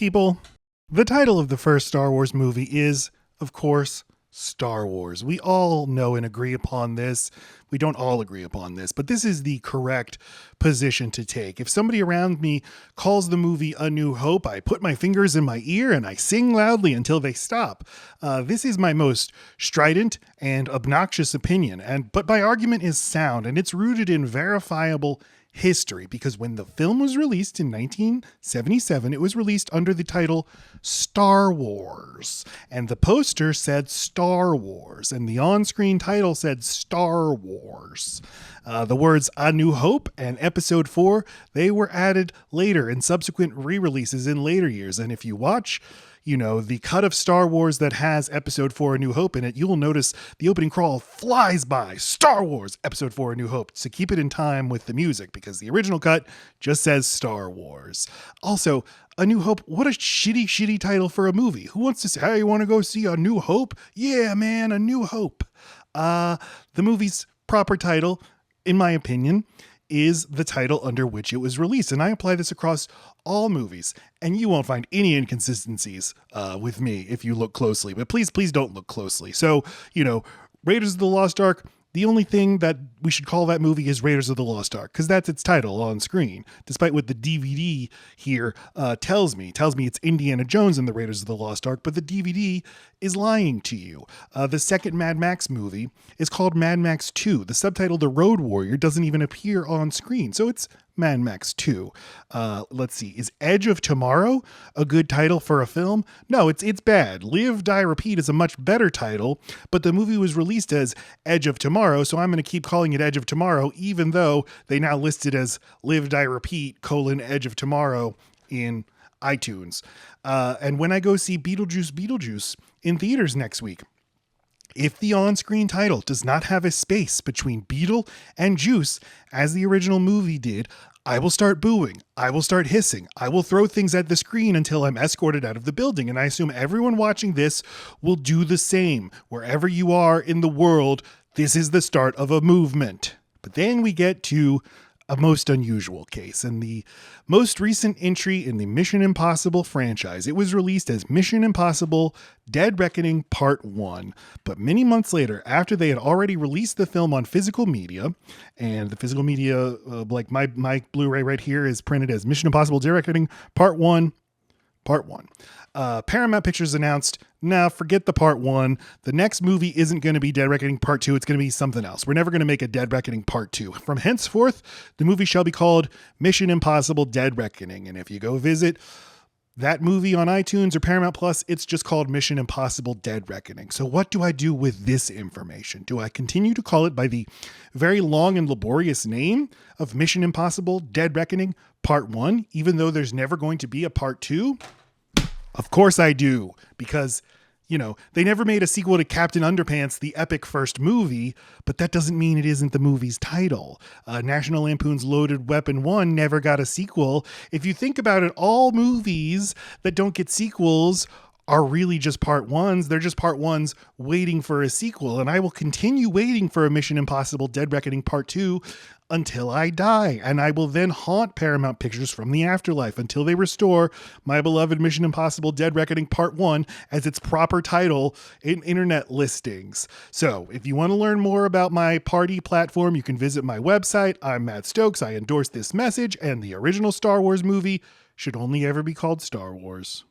people. The title of the first Star Wars movie is, of course, Star Wars. We all know and agree upon this. We don't all agree upon this, but this is the correct position to take. If somebody around me calls the movie A New Hope, I put my fingers in my ear and I sing loudly until they stop. This is my most strident and obnoxious opinion, but my argument is sound and it's rooted in verifiable history, because when the film was released in 1977, it was released under the title Star Wars, and the poster said Star Wars, and the on-screen title said Star Wars. The words A New Hope and Episode 4, they were added later in subsequent re-releases in later years, and if you watch the cut of Star Wars that has Episode 4 A New Hope in it, you will notice the opening crawl flies by Star Wars Episode 4 A New Hope to keep it in time with the music, because the original cut just says Star Wars. Also, A New Hope, what a shitty title for a movie. Who wants to say, hey, you want to go see A New Hope? Yeah, man, A New Hope. The movie's proper title, in my opinion, is the title under which it was released. And I apply this across all movies, and you won't find any inconsistencies with me if you look closely. But please don't look closely. So, Raiders of the Lost Ark, the only thing that we should call that movie is Raiders of the Lost Ark, because that's its title on screen, despite what the DVD here tells me. It tells me it's Indiana Jones and the Raiders of the Lost Ark, but the DVD is lying to you. The second Mad Max movie is called Mad Max 2. The subtitle, The Road Warrior, doesn't even appear on screen, so it's Mad Max 2. Let's see. Is Edge of Tomorrow a good title for a film? No, it's bad. Live, Die, Repeat is a much better title, but the movie was released as Edge of Tomorrow, so I'm going to keep calling it Edge of Tomorrow, even though they now list it as Live, Die, Repeat, Edge of Tomorrow in iTunes. And when I go see Beetlejuice in theaters next week, if the on-screen title does not have a space between Beetle and Juice, as the original movie did, I will start booing. I will start hissing. I will throw things at the screen until I'm escorted out of the building. And I assume everyone watching this will do the same. Wherever you are in the world, this is the start of a movement. But then we get to a most unusual case, and the most recent entry in the Mission Impossible franchise. It was released as Mission Impossible Dead Reckoning Part 1, but many months later, after they had already released the film on physical media, and the physical media, like my Blu-ray right here, is printed as Mission Impossible Dead Reckoning Part 1, Paramount Pictures announced, forget the Part 1. The next movie isn't going to be Dead Reckoning Part 2. It's going to be something else. We're never going to make a Dead Reckoning Part 2. From henceforth, the movie shall be called Mission Impossible Dead Reckoning. And if you go visit that movie on iTunes or Paramount Plus, it's just called Mission Impossible Dead Reckoning. So what do I do with this information? Do I continue to call it by the very long and laborious name of Mission Impossible Dead Reckoning Part 1, even though there's never going to be a Part 2? Of course I do, because, they never made a sequel to Captain Underpants, the epic first movie, but that doesn't mean it isn't the movie's title. National Lampoon's Loaded Weapon 1 never got a sequel. If you think about it, all movies that don't get sequels are really just part ones. They're just part ones waiting for a sequel, and I will continue waiting for a Mission Impossible Dead Reckoning Part 2 until I die, and I will then haunt Paramount Pictures from the afterlife until they restore my beloved Mission Impossible Dead Reckoning Part 1 as its proper title in internet listings. So, if you want to learn more about my party platform, you can visit my website. I'm Matt Stokes. I endorse this message, and the original Star Wars movie should only ever be called Star Wars.